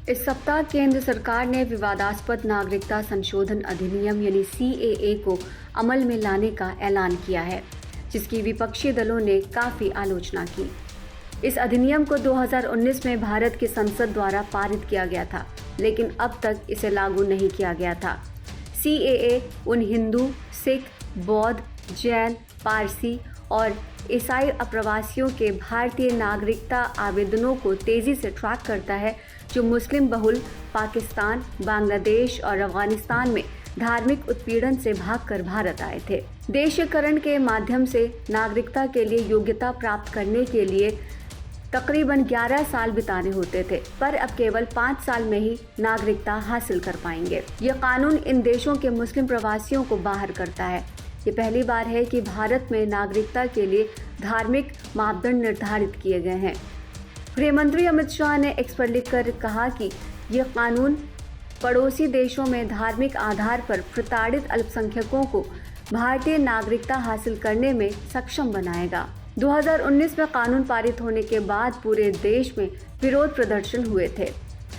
इस सप्ताह केंद्र सरकार ने विवादास्पद नागरिकता संशोधन अधिनियम यानी CAA को अमल में लाने का ऐलान किया है, जिसकी विपक्षी दलों ने काफ़ी आलोचना की। इस अधिनियम को 2019 में भारत की संसद द्वारा पारित किया गया था, लेकिन अब तक इसे लागू नहीं किया गया था। CAA उन हिंदू, सिख, बौद्ध, जैन, पारसी और ईसाई अप्रवासियों के भारतीय नागरिकता आवेदनों को तेज़ी से ट्रैक करता है, जो मुस्लिम बहुल पाकिस्तान, बांग्लादेश और अफगानिस्तान में धार्मिक उत्पीड़न से भागकर भारत आए थे। देशीकरण के माध्यम से नागरिकता के लिए योग्यता प्राप्त करने के लिए तकरीबन 11 साल बिताने होते थे, पर अब केवल 5 साल में ही नागरिकता हासिल कर पाएंगे। यह कानून इन देशों के मुस्लिम प्रवासियों को बाहर करता है। ये पहली बार है कि भारत में नागरिकता के लिए धार्मिक मापदंड निर्धारित किए गए हैं। गृह मंत्री अमित शाह ने एक्स पर लिखकर कहा कि यह कानून पड़ोसी देशों में धार्मिक आधार पर प्रताड़ित अल्पसंख्यकों को भारतीय नागरिकता हासिल करने में सक्षम बनाएगा। 2019 में कानून पारित होने के बाद पूरे देश में विरोध प्रदर्शन हुए थे।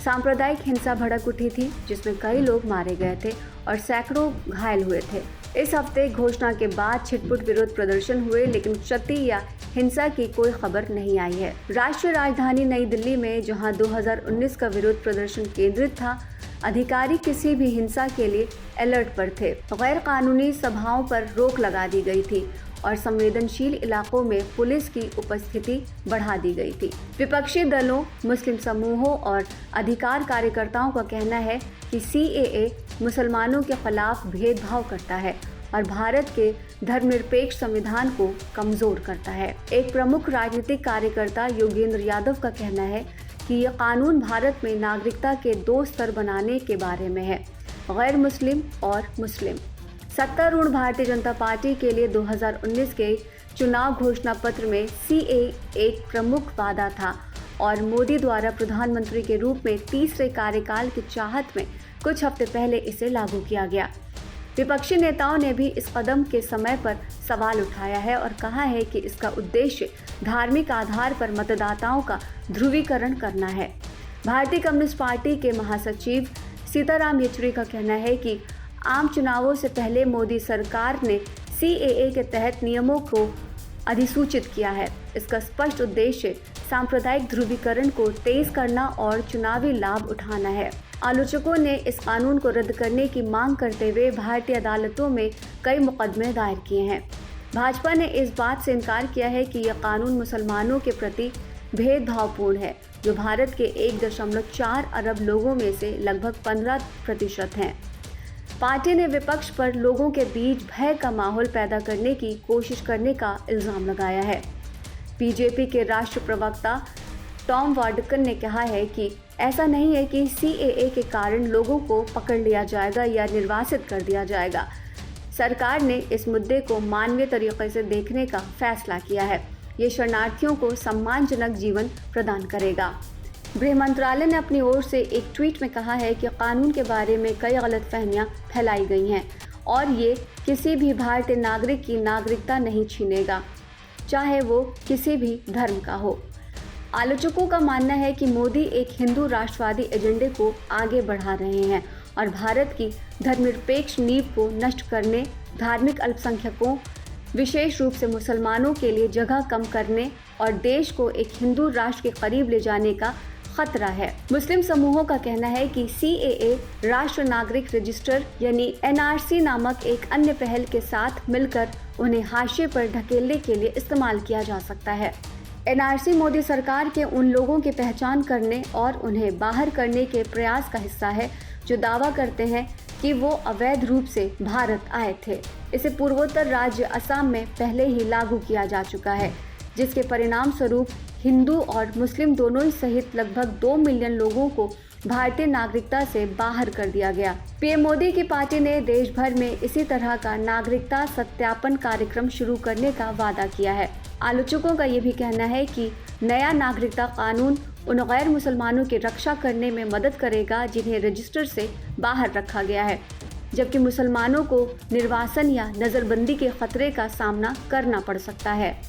सांप्रदायिक हिंसा भड़क उठी थी, जिसमें कई लोग मारे गए थे और सैकड़ों घायल हुए थे। इस हफ्ते घोषणा के बाद छिटपुट विरोध प्रदर्शन हुए, लेकिन क्षति या हिंसा की कोई खबर नहीं आई है। राष्ट्रीय राजधानी नई दिल्ली में, जहां 2019 का विरोध प्रदर्शन केंद्रित था, अधिकारी किसी भी हिंसा के लिए अलर्ट पर थे। गैर कानूनी सभाओं पर रोक लगा दी गई थी और संवेदनशील इलाकों में पुलिस की उपस्थिति बढ़ा दी गई थी। विपक्षी दलों, मुस्लिम समूहों और अधिकार कार्यकर्ताओं का कहना है कि CAA मुसलमानों के खिलाफ भेदभाव करता है और भारत के धर्मनिरपेक्ष संविधान को कमजोर करता है। एक प्रमुख राजनीतिक कार्यकर्ता योगेंद्र यादव का कहना है कि यह कानून भारत में नागरिकता के 2 स्तर बनाने के बारे में है, गैर मुस्लिम और मुस्लिम। सत्तारूढ़ भारतीय जनता पार्टी के लिए 2019 के चुनाव घोषणा पत्र में CAA एक प्रमुख वादा था और मोदी द्वारा प्रधानमंत्री के रूप में तीसरे कार्यकाल की चाहत में कुछ हफ्ते पहले इसे लागू किया गया। विपक्षी नेताओं ने भी इस कदम के समय पर सवाल उठाया है और कहा है कि इसका उद्देश्य धार्मिक आधार पर मतदाताओं का ध्रुवीकरण करना है। भारतीय कम्युनिस्ट पार्टी के महासचिव सीताराम येचुरी का कहना है कि आम चुनावों से पहले मोदी सरकार ने CAA के तहत नियमों को अधिसूचित किया है। इसका स्पष्ट उद्देश्य सांप्रदायिक ध्रुवीकरण को तेज करना और चुनावी लाभ उठाना है। आलोचकों ने इस कानून को रद्द करने की मांग करते हुए भारतीय अदालतों में कई मुकदमे दायर किए हैं। भाजपा ने इस बात से इनकार किया है कि यह कानून मुसलमानों के प्रति भेदभावपूर्ण है, जो भारत के 1.4 अरब लोगों में से लगभग 15% हैं। पार्टी ने विपक्ष पर लोगों के बीच भय का माहौल पैदा करने की कोशिश करने का इल्जाम लगाया है। बीजेपी के राष्ट्रीय प्रवक्ता टॉम वाडकन ने कहा है कि ऐसा नहीं है कि CAA के कारण लोगों को पकड़ लिया जाएगा या निर्वासित कर दिया जाएगा। सरकार ने इस मुद्दे को मानवीय तरीके से देखने का फैसला किया है। ये शरणार्थियों को सम्मानजनक जीवन प्रदान करेगा। गृह मंत्रालय ने अपनी ओर से एक ट्वीट में कहा है कि कानून के बारे में कई गलतफहमियां फैलाई गई हैं और ये किसी भी भारतीय नागरिक की नागरिकता नहीं छीनेगा, चाहे वो किसी भी धर्म का हो। आलोचकों का मानना है कि मोदी एक हिंदू राष्ट्रवादी एजेंडे को आगे बढ़ा रहे हैं और भारत की धर्मनिरपेक्ष नींव को नष्ट करने, धार्मिक अल्पसंख्यकों, विशेष रूप से मुसलमानों के लिए जगह कम करने और देश को एक हिंदू राष्ट्र के करीब ले जाने का खतरा है। मुस्लिम समूहों का कहना है कि CAA राष्ट्रीय नागरिक रजिस्टर यानी NRC नामक एक अन्य पहल के साथ मिलकर उन्हें हाशिए पर ढकेलने के लिए इस्तेमाल किया जा सकता है। NRC मोदी सरकार के उन लोगों की पहचान करने और उन्हें बाहर करने के प्रयास का हिस्सा है जो दावा करते हैं कि वो अवैध रूप से भारत आए थे। इसे पूर्वोत्तर राज्य असम में पहले ही लागू किया जा चुका है, जिसके परिणाम स्वरूप हिंदू और मुस्लिम दोनों ही सहित लगभग 2 मिलियन लोगों को भारतीय नागरिकता से बाहर कर दिया गया। PM मोदी की पार्टी ने देश भर में इसी तरह का नागरिकता सत्यापन कार्यक्रम शुरू करने का वादा किया है। आलोचकों का ये भी कहना है कि नया नागरिकता कानून उन गैर मुसलमानों की रक्षा करने में मदद करेगा जिन्हें रजिस्टर से बाहर रखा गया है, जबकि मुसलमानों को निर्वासन या नज़रबंदी के खतरे का सामना करना पड़ सकता है।